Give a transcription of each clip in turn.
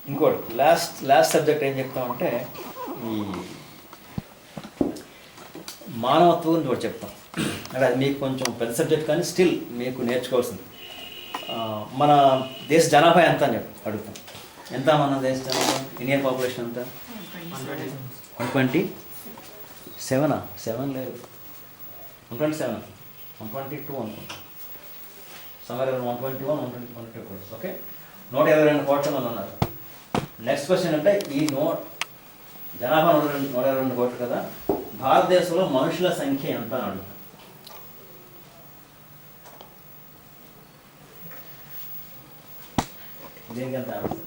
ఇంకోటి last subject ఏం చెప్తామంటే ఈ మానవత్వం గురించి ఒకటి చెప్తాం. అంటే అది మీకు కొంచెం పెద్ద సబ్జెక్ట్ కానీ స్టిల్ మీకు నేర్చుకోవాల్సింది. మన దేశ జనాభా ఎంత అని అడుగుతాం. ఎంత మన దేశ జనాభా, ఇండియన్ పాపులేషన్ ఎంత? 127. 7 లేదు, 127, 122 అనుకుంటా. Summer 121, 122 crores. ఓకే, 122 కోట్ల మంది ఉన్నారు. నెక్స్ట్ క్వశ్చన్ అంటే ఈ జనాభా 122 కోట్లు కదా, భారతదేశంలో మనుషుల సంఖ్య ఎంత అని అడుగుతాం. దీనికి ఎంత ఆన్సర్?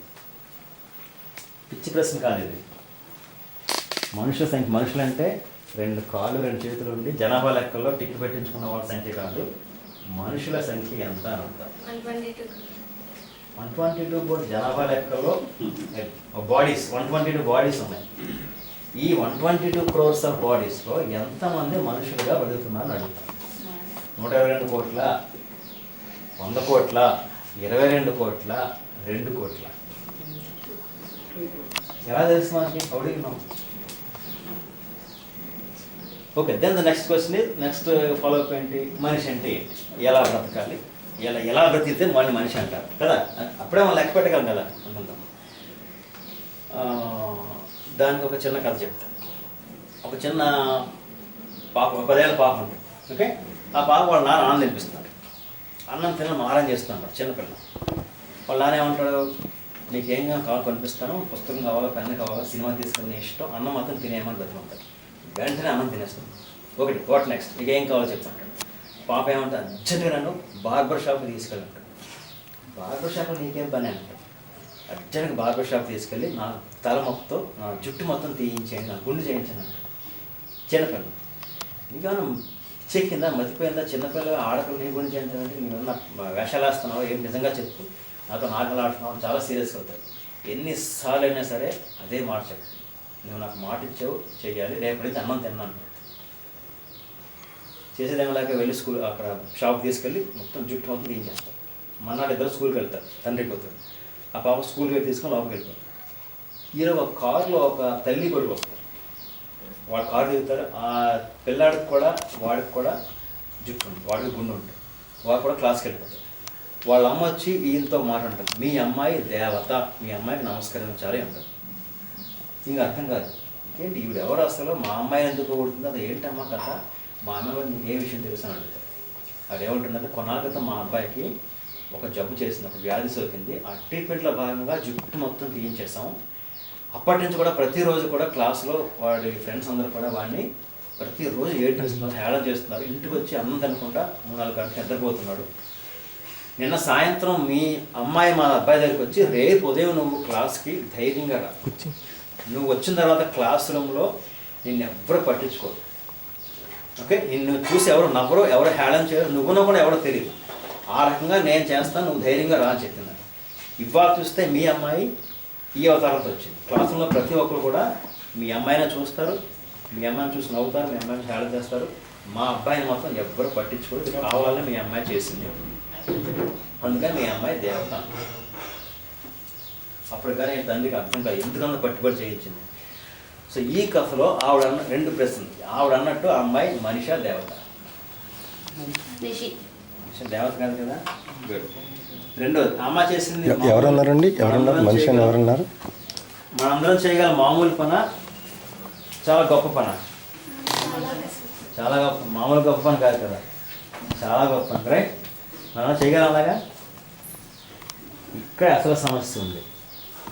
పిచ్చి ప్రశ్న కాదు ఇది. మనుషుల సంఖ్య, మనుషులు అంటే 2 కాళ్ళు 2 చేతులు ఉండి జనాభా లెక్కల్లో టిక్ పెట్టించుకున్న వాళ్ళ సంఖ్య కాదు, మనుషుల సంఖ్య ఎంత అని అడుగుతాం. 122 కూడా జనాభా లెక్కల్లో బాడీస్ 122 బాడీస్ ఉన్నాయి. ఈ 122 crores ఆఫ్ బాడీస్లో ఎంతమంది మనుషులుగా బతుకుతున్నారని అడుగుతాం. 122 కోట్ల, 100 కోట్ల, 22 కోట్ల, 2 కోట్ల? ఎలా తెలుసు మనకి? అడిగినాం. Okay, then the next question is, next follow-up ఏంటి? మనిషి అంటే ఏంటి, ఎలా బ్రతకాలి, ఎలా బ్రతికితే మళ్ళీ మనిషి అంటారు కదా. అప్పుడే మనం లెక్క పెట్టగలం కదా అనుకుందాం. దానికి ఒక చిన్న కథ చెప్తాను. ఒక చిన్న పాప, 10 ఏళ్ళ పాప ఉంది. ఓకే, ఆ పాప వాళ్ళ నాన్న అన్నం తినిపిస్తున్నాడు. అన్నం తినడం మారం చేస్తున్నాడు చిన్నపిల్ల. వాళ్ళ నాన్న ఏమంటాడు, నీకేం కావాలి కొనిపిస్తాను, పుస్తకం కావాలా, పెన్ను కావాలా, సినిమా తీసుకుని ఇష్టం, అన్నం మాత్రం తినేయమని బతుకుంటాడు. వెంటనే అన్నం తినేస్తుంది. వాట్ నెక్స్ట్, నీకు ఏం కావాలో చెప్తాడు. పాప ఏమంటే, అర్జెంట్గా నన్ను బార్బర్ షాప్కి తీసుకెళ్ళంటాడు. బార్బర్ షాప్లో నీకేం పని అంటాడు. అర్జెంట్గా బార్బర్ షాప్ తీసుకెళ్ళి నా తల మొత్తం, నా జుట్టు మొత్తం తీయించేయండి, నా గుండు చేయించండి అంటాడు. చిన్నపిల్ల, నీకేమన్నా చెక్కిందా, మతిపోయిందా? చిన్నపిల్ల ఆడపిల్ల నీ గురించి ఏంటంటే, నీవన్నా వేషాలు వేస్తున్నావు, ఏం నిజంగా చెప్పు, నాతో నాటలు ఆడుతున్నావు, చాలా సీరియస్ అవుతాడు. ఎన్నిసార్లు అయినా సరే అదే మాట చెప్పు, నువ్వు నాకు మాట ఇచ్చావు, చెయ్యాలి, రేపటి నుంచి అన్నం తిన్నాను. చేసేదేమలాగా వెళ్ళి అక్కడ షాప్ తీసుకెళ్ళి మొత్తం జుట్టు మొత్తం తీయించేస్తాడు. మన్నాడు ఇద్దరు స్కూల్కి వెళ్తారు, తండ్రి పోతాడు. ఆ పాప స్కూల్కి వెళ్ళి తీసుకొని లోపలికి వెళ్ళిపోతాడు. ఈయన ఒక కారులో ఒక తల్లి కొడుకు వస్తారు. వాడు కారు దిగుతారు. ఆ పిల్లాడికి కూడా, వాడికి కూడా జుట్టు ఉంటుంది, వాడికి గుండు ఉంటుంది. వాడు కూడా క్లాస్కి వెళ్ళిపోతాడు. వాళ్ళ అమ్మ వచ్చి ఈయనతో మాట్లాడుతుంది, మీ అమ్మాయి దేవత, మీ అమ్మాయికి నమస్కరించాలి అంటారు. ఇంకా అర్థం కాదు, ఏంటి ఈవిడ ఎవరు అసలు, మా అమ్మాయిని ఎందుకు కొడుతుంది, అది ఏంటమ్మా కథ, మా అమ్మాయి కూడా నీకు ఏ విషయం తెలుసు అని అడుగుతారు. అది ఏమంటుందంటే, కొన్నాళ్ళ క్రితం మా అబ్బాయికి ఒక జబ్బు చేసినప్పుడు వ్యాధి సోకింది, ఆ ట్రీట్మెంట్లో భాగంగా జుట్టు మొత్తం తీయించేసాము. అప్పటి నుంచి కూడా ప్రతిరోజు కూడా క్లాస్లో వాడి ఫ్రెండ్స్ అందరూ కూడా వాడిని ప్రతిరోజు ఏడుస్తున్నారు, హేళన చేస్తున్నారు. ఇంటికి వచ్చి అన్నం తినకుండా 3-4 గంటలు నిద్రపోతున్నాడు. నిన్న సాయంత్రం మీ అమ్మాయి మా అబ్బాయి దగ్గరికి వచ్చి, రేపు ఉదయం నువ్వు క్లాస్కి ధైర్యంగా రా, నువ్వు వచ్చిన తర్వాత క్లాస్ రూమ్లో నిన్ను ఎవ్వరూ పట్టించుకోరు, ఓకే, నిన్ను చూసి ఎవరు నవ్వరు, ఎవరు హేళన చేయరు, నువ్వునో కూడా ఎవరో తెలియదు, ఆ రకంగా నేను చేస్తాను, నువ్వు ధైర్యంగా రా అని చెప్పింది. ఇవాళ చూస్తే మీ అమ్మాయి ఈ అవతారంతో వచ్చింది. క్లాస్ రూమ్లో ప్రతి ఒక్కరు కూడా మీ అమ్మాయిని చూస్తారు, మీ అమ్మాయిని చూసి నవ్వుతారు, మీ అమ్మాయిని హేళన చేస్తారు. మా అబ్బాయిని మాత్రం ఎవ్వరు పట్టించుకోరు, కావాలని మీ అమ్మాయి చేసింది, అందుకని మీ అమ్మాయి దేవత. అప్పుడు కానీ తండ్రికి అర్థం కాదు, ఎందుకన్నా పట్టుబడి చేయించింది. సో ఈ కథలో ఆవిడ 2 ప్రశ్నలు. ఆవిడ అన్నట్టు ఆ అమ్మాయి మనిషా దేవత? దేవత కాదు కదా. రెండోది, అమ్మ చేసింది ఎవరన్నారండి, ఎవరన్నారు మనిషి అని ఎవరన్నారు? మనందరం చేయగల మామూలు పన, చాలా గొప్ప పన? చాలా గొప్ప, మామూలు గొప్ప పని కాదు కదా, చాలా గొప్ప పని, రైట్? మనం చేయగలం అలాగా. ఇక్కడ అసలు సమస్య ఉంది.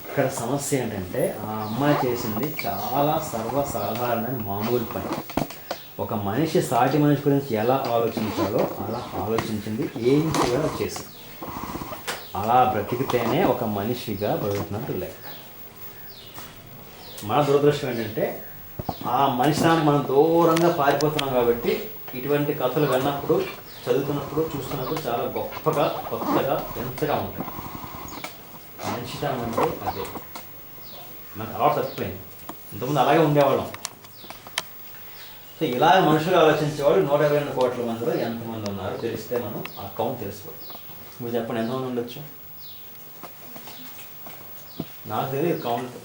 ఇక్కడ సమస్య ఏంటంటే, ఆ అమ్మాయి చేసింది చాలా సర్వసాధారణమైన మామూలు పని. ఒక మనిషి సాటి మనిషి గురించి ఎలా ఆలోచించాలో అలా ఆలోచించింది, ఏం చేయాలో చేసింది. అలా బ్రతికితేనే ఒక మనిషిగా బ్రతుకుతున్నట్టు లెక్క. మన దురదృష్టం ఏంటంటే, ఆ మనిషినానికి మనం దూరంగా పారిపోతున్నాం కాబట్టి ఇటువంటి కథలు విన్నప్పుడు, చదువుతున్నప్పుడు, చూస్తున్నప్పుడు చాలా గొప్పగా, కొత్తగా, ఎంతగా ఉంటాయి. మనిషితనం అంటే అదే. నాకు అలవాటు తప్పిపోయింది, ఇంతకుముందు అలాగే ఉండేవాళ్ళం. సో ఇలాగ మనుషులు ఆలోచించేవాళ్ళు 122 కోట్ల మందిలో ఎంతమంది ఉన్నారో తెలిస్తే మనం ఆ కౌంట్ తెలుసుకోవాలి. మీరు చెప్పండి, ఎంతమంది ఉండొచ్చు? నాకు తెలియదు కౌంట్.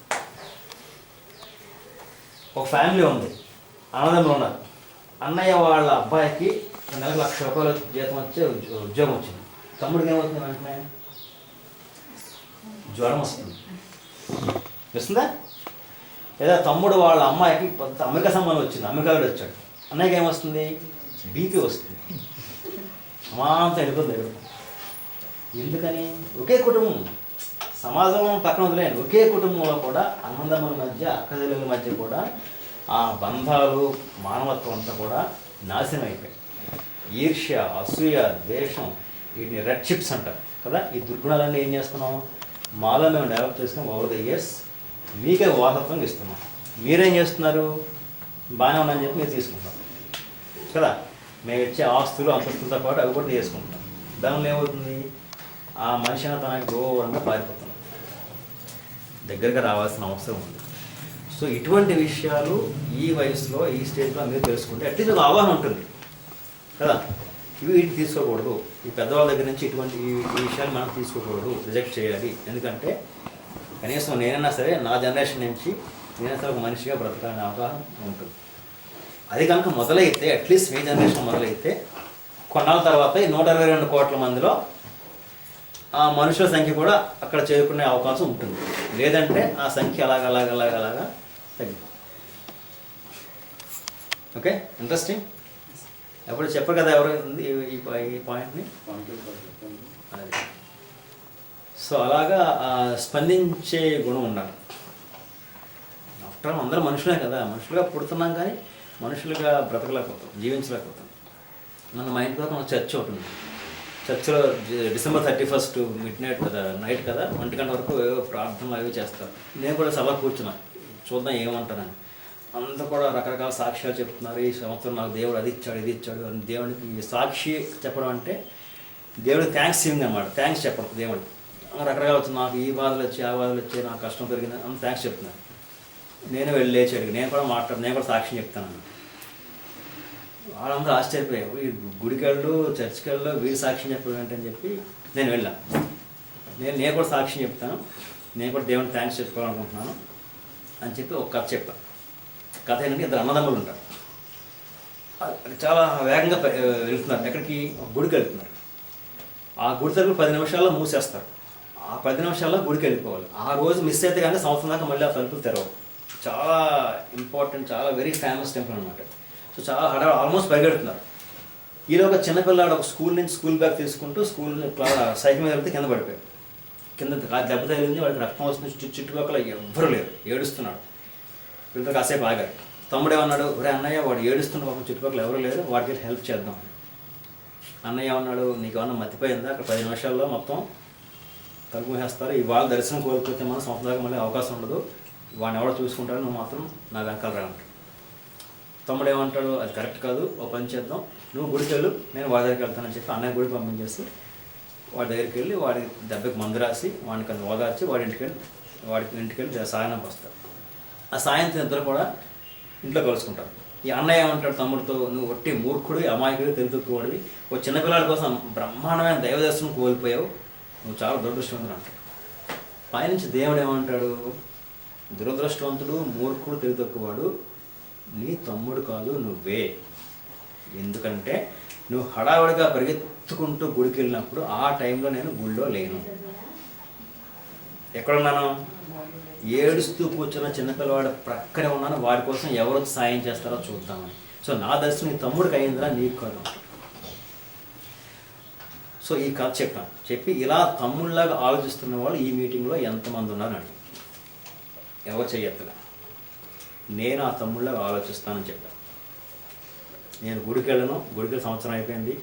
ఒక ఫ్యామిలీ ఉంది, అన్నదమ్ములు ఉన్నారు. అన్నయ్య వాళ్ళ అబ్బాయికి నెలకు ₹1,00,000 జీతం వచ్చే ఉద్యోగం వచ్చింది. తమ్ముడికి ఏమవుతుంది? వెంటనే జ్వరం వస్తుంది. వస్తుందా? లేదా తమ్ముడు వాళ్ళ అమ్మాయికి అమెరికా సంబంధం వచ్చింది, అమెరికాలో వచ్చాడు. అన్నయ్యకి ఏమొస్తుంది? బీపీ వస్తుంది. సమాంతం వెళ్ళిపోతుంది. ఎందుకని? ఒకే కుటుంబం, సమాజం పక్కన వదిలేండి, ఒకే కుటుంబంలో కూడా అన్నదమ్ముల మధ్య, అక్కచెల్లెల మధ్య కూడా ఆ బంధాలు, మానవత్వం అంతా కూడా నాశనం అయిపోయాయి. ఈర్ష్య, అసూయ, ద్వేషం, వీటిని రెడ్ చిప్స్ అంటారు కదా. ఈ దుర్గుణాలన్నీ ఏం చేస్తున్నాం? మాలో మేము డెవలప్ చేసుకుని ఓవర్ ద ఇయర్స్ మీకే వారసత్వంగా ఇస్తున్నాం. మీరేం చేస్తున్నారు? బాగానే ఉన్నాయని చెప్పి మీరు తీసుకుంటారు కదా. మేము ఇచ్చే ఆస్తులు, అంతస్తులతో పాటు అవి కూడా తీసుకుంటున్నాం. దానివల్ల ఏమవుతుంది? ఆ మనిషి తనకి దూరంగా పారిపోతున్నాం, దగ్గరగా రావాల్సిన అవసరం ఉంది. సో ఇటువంటి విషయాలు ఈ వయసులో, ఈ స్టేజ్లో మీరు తెలుసుకుంటే అట్లీస్ట్ ఒక అవగాహన ఉంటుంది కదా. వీటిని తీసుకోకూడదు, ఈ పెద్దవాళ్ళ దగ్గర నుంచి ఇటువంటి ఈ విషయాలు మనం తీసుకోకూడదు, రిజెక్ట్ చేయాలి. ఎందుకంటే కనీసం నేనైనా సరే నా జనరేషన్ నుంచి నేనైనా సరే ఒక మనిషిగా బ్రతకాలనే అవగాహన ఉంటుంది. అది కనుక మొదలైతే, అట్లీస్ట్ మీ జనరేషన్ మొదలైతే, కొన్నాళ్ళ తర్వాత ఈ 122 కోట్ల మందిలో ఆ మనుషుల సంఖ్య కూడా అక్కడ చేరుకునే అవకాశం ఉంటుంది. లేదంటే ఆ సంఖ్య అలాగా తగ్గిపోతుంది. Okay, interesting. ఎప్పుడు చెప్పరు కదా ఎవరు ఈ పాయింట్ని. అది సో అలాగా స్పందించే గుణం ఉండాలి. ఆఫ్టర్ అందరూ మనుషులే కదా, మనుషులుగా పుడుతున్నాం కానీ మనుషులుగా బ్రతకలేకపోతాం, జీవించలేకపోతాం. మన ఇంటి పక్కన చర్చ్ ఒకటి ఉంది. చర్చిలో December 31 మిడ్నైట్ కదా, నైట్ కదా, 1 గంట వరకు ఏవో ప్రార్థనలు అవి చేస్తారు. నేను కూడా సభ కూర్చున్నా, చూద్దాం ఏమంటానని. అంతా కూడా రకరకాల సాక్ష్యాలు చెప్తున్నారు. ఈ సంవత్సరం నాకు దేవుడు అది ఇచ్చాడు, ఇది ఇచ్చాడు అని. దేవునికి సాక్షి చెప్పడం అంటే దేవుడికి థ్యాంక్స్ గివింగ్ అనమాట. థ్యాంక్స్ చెప్పడం దేవుడికి. రకరకాల వచ్చింది, నాకు ఈ బాధలు వచ్చి, ఆ బాధలు వచ్చి, నాకు కష్టం పెరిగింది అని థ్యాంక్స్ చెప్తున్నాను. నేను వెళ్ళి లేచాడు, నేను కూడా సాక్ష్యం చెప్తాను. వాళ్ళందరూ ఆశ్చర్యపోయావు, ఈ గుడికెళ్ళు, చర్చికెళ్ళు, వీరి సాక్ష్యం చెప్పడం ఏంటని చెప్పి నేను వెళ్ళాను. నేను కూడా సాక్ష్యం చెప్తాను, నేను కూడా దేవుడికి థ్యాంక్స్ చెప్పుకోవాలనుకుంటున్నాను అని చెప్పి ఒక కథ చెప్పాను. కథ ఏంటంటే, 2 అన్నదమ్ములు ఉంటారు. చాలా వేగంగా వెళ్తున్నారు. ఎక్కడికి? గుడికి వెళ్తున్నారు. ఆ గుడి తరపు 10 నిమిషాల్లో మూసేస్తారు. ఆ 10 నిమిషాల్లో గుడికి వెళ్ళిపోవాలి. ఆ రోజు మిస్ అయితే కానీ సంవత్సరం దాకా మళ్ళీ ఆ తలుపులు తెరవు. చాలా ఇంపార్టెంట్, చాలా వెరీ ఫేమస్ టెంపుల్ అనమాట. సో చాలా ఆల్మోస్ట్ పరిగెడుతున్నారు. ఈలోగా చిన్నపిల్లాడు ఒక స్కూల్ బ్యాగ్ తీసుకుంటూ సైకిల్ మీద వెళ్తే కింద పడిపోయాడు. కింద దెబ్బ తగిలింది, వాడికి రక్తం వస్తుంది. చుట్టుపక్కల ఎవ్వరు లేరు, ఏడుస్తున్నాడు. వీళ్ళతో కాసేపు ఆగారు. తమ్ముడు ఏమన్నాడు? ఒరే అన్నయ్య, వాడు ఏడుస్తున్న పాపం చుట్టుపక్కల ఎవరు లేరు, వాడికి హెల్ప్ చేద్దాం. అన్నయ్య ఏమన్నాడు? నీకు ఏమన్నా మర్చిపోయిందా? అక్కడ 10 నిమిషాల్లో మొత్తం తలుపు వేస్తారు. ఇవాళ దర్శనం కోల్పోతే మనం సంవత్సరం దాకా మళ్ళీ అవకాశం ఉండదు. వాడిని ఎవడో చూసుకుంటాడు, నువ్వు మాత్రం నా వెనకాల రా అంటాడు. తమ్ముడు ఏమంటాడు? అది కరెక్ట్ కాదు, ఓ పని చేద్దాం, నువ్వు గుడికి వెళ్ళు, నేను వాడి దగ్గరికి వెళ్తానని చెప్పి అన్నయ్య గుడికి పంపించేసి వాడి దగ్గరికి వెళ్ళి వాడి దెబ్బకి మందు రాసి వాడిని కొంత ఓదార్చి వాడి ఇంటికి వెళ్ళి సాయనం వస్తారు. ఆ సాయంత్రం ఇద్దరు కూడా ఇంట్లో కలుసుకుంటారు. ఈ అన్నయ్య ఏమంటాడు తమ్ముడితో? నువ్వు ఒట్టి మూర్ఖుడు, అమాయకుడు, తెలుతుక్కువాడివి, ఓ చిన్నపిల్లల కోసం బ్రహ్మాండమైన దైవదర్శనం కోల్పోయావు, నువ్వు చాలా దురదృష్టవంతుడు అంటాడు. పైనుంచి దేవుడు ఏమంటాడు? దురదృష్టవంతుడు, మూర్ఖుడు, తెలుతక్కువాడు నీ తమ్ముడు కాదు, నువ్వే. ఎందుకంటే నువ్వు హడావుడిగా పరిగెత్తుకుంటూ గుడికి వెళ్ళినప్పుడు ఆ టైంలో నేను గుడిలో లేను. ఎక్కడున్నాను? ఏడుస్తూ కూర్చున్న చిన్నపిల్లవాడు ప్రక్కనే ఉన్నాను, వాడి కోసం ఎవరు సాయం చేస్తారో చూద్దామని. సో నా దర్శనం నీ తమ్ముడికి అయిందిరా, నీకు కాదు. సో ఈ కథ చెప్పి ఇలా తమ్ముళ్ళలాగా ఆలోచిస్తున్న వాళ్ళు ఈ మీటింగ్లో ఎంతమంది ఉన్నారని అడిగి ఎవరు చెయ్యొద్దుగా. నేను ఆ తమ్ముళ్ళగా ఆలోచిస్తానని చెప్పాను. నేను గుడికి వెళ్ళను, గుడికి సంవత్సరం అయిపోయింది,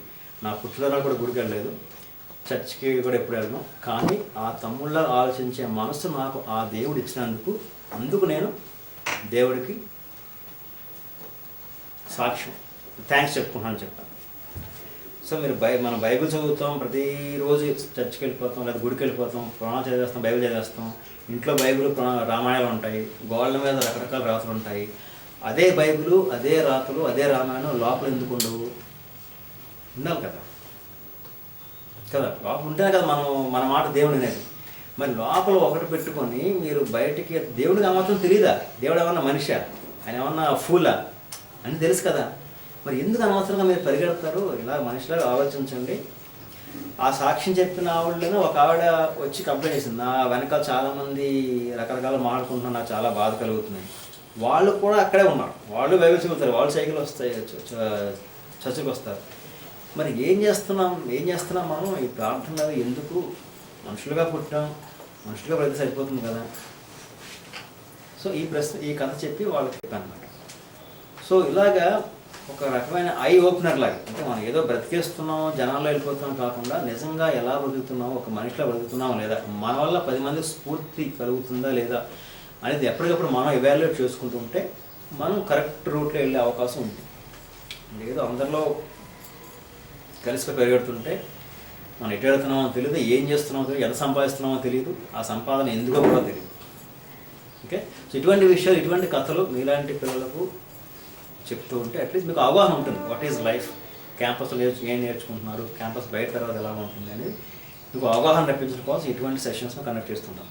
నా పుట్టినరోజు కూడా గుడికి వెళ్ళలేదు, చర్చికి కూడా ఎప్పుడు వెళ్ళను. కానీ ఆ తమ్ముళ్ళ ఆలోచించే మనసు నాకు ఆ దేవుడు ఇచ్చినందుకు నేను దేవుడికి సాక్ష్యం, థ్యాంక్స్ చెప్పుకుంటానని చెప్పాను. సో మీరు మనం బైబిల్ చదువుతాం, ప్రతిరోజు చర్చికి వెళ్ళిపోతాం, లేదా గుడికి వెళ్ళిపోతాం, పురాణాలు చదివేస్తాం, బైబిల్ చదివేస్తాం. ఇంట్లో బైబిల్ రామాయణాలు ఉంటాయి, గోడల మీద రకరకాల రాతలు ఉంటాయి. అదే బైబిల్, అదే రాతలు, అదే రామాయణం లోపల ఎందుకు ఉండవు? ఉండాలి కదా. లోపల ఉంటేనే కదా మన మాట దేవుడు అనేది. మరి లోపల ఒకటి పెట్టుకొని మీరు బయటికి దేవుడికి ఏమాత్రం తెలియదా? దేవుడు ఏమన్నా మనిషా? ఆయన ఏమన్నా ఫూలా అని తెలుసు కదా. మరి ఎందుకు అనవసరంగా మీరు పరిగెడతారు? ఇలా మనిషిలాగా ఆలోచించండి. ఆ సాక్ష్యం చెప్పిన ఆవిడలోనే ఒక ఆవిడ వచ్చి కంప్లైంట్ చేసింది, నా వెనకాల చాలామంది రకరకాల మాట్లాడుకుంటున్నారు, నాకు చాలా బాధ కలుగుతున్నాయి. వాళ్ళు కూడా అక్కడే ఉన్నారు, వాళ్ళు బైబిల్ చదువుతారు, వాళ్ళు సైకిల్ వస్తాయి, చర్చకు వస్తారు. మరి ఏం చేస్తున్నాం మనం? ఈ ప్రార్థనలు ఎందుకు? మనుషులుగా పుట్టాం, మనుషులుగా ప్రతి సరిపోతుంది కదా. సో ఈ కథ చెప్పి వాళ్ళకి చెప్పాను అనమాట. సో ఇలాగా ఒక రకమైన ఐ ఓపెనర్ లాగా, అంటే మనం ఏదో బ్రతికేస్తున్నాం, జనాల్లో వెళ్ళిపోతున్నాం కాకుండా నిజంగా ఎలా బ్రతుకుతున్నాం, ఒక మనిషిలో బ్రతుకుతున్నాం లేదా, మన వల్ల 10 మంది స్ఫూర్తి కలుగుతుందా లేదా అనేది ఎప్పటికప్పుడు మనం ఎవాల్యుయేట్ చేసుకుంటుంటే మనం కరెక్ట్ రూట్లో వెళ్ళే అవకాశం ఉంది. ఏదో అందరిలో కలిసి పరిగెడుతుంటే మనం ఎటు వెళ్తున్నామో తెలియదు, ఏం చేస్తున్నామో తెలియదు, ఎంత సంపాదిస్తున్నామో తెలియదు, ఆ సంపాదన ఎందుకో కూడా తెలియదు. ఓకే, సో ఇటువంటి విషయాలు, ఇటువంటి కథలు మీలాంటి పిల్లలకు చెప్తూ ఉంటే అట్లీస్ట్ మీకు అవగాహన ఉంటుంది. వాట్ ఈజ్ లైఫ్, క్యాంపస్లో ఏం నేర్చుకుంటున్నారు, క్యాంపస్ బయట తర్వాత ఎలా ఉంటుంది అనేది మీకు అవగాహన రప్పించడం కోసం ఇటువంటి సెషన్స్ను కండక్ట్ చేస్తుంటాం.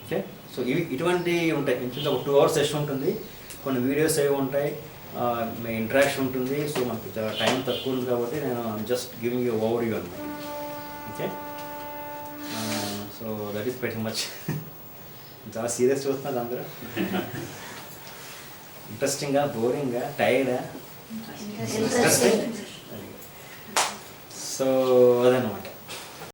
ఓకే, సో ఇటువంటివి ఉంటాయి. ఇంచుమించు ఒక 2 hours సెషన్ ఉంటుంది, కొన్ని వీడియోస్ అవి ఉంటాయి, మీ ఇంటరాక్షన్ ఉంటుంది. సో మనకు చాలా టైం తక్కువ ఉంది కాబట్టి నేను just giving you overview అనమాట. Okay, so that is very much. చాలా సీరియస్ చూస్తున్నారు అందరూ. ఇంట్రెస్టింగ్గా, బోరింగ్గా, టైర్డా? ఇంట్రెస్టింగ్. సో అదనమాట.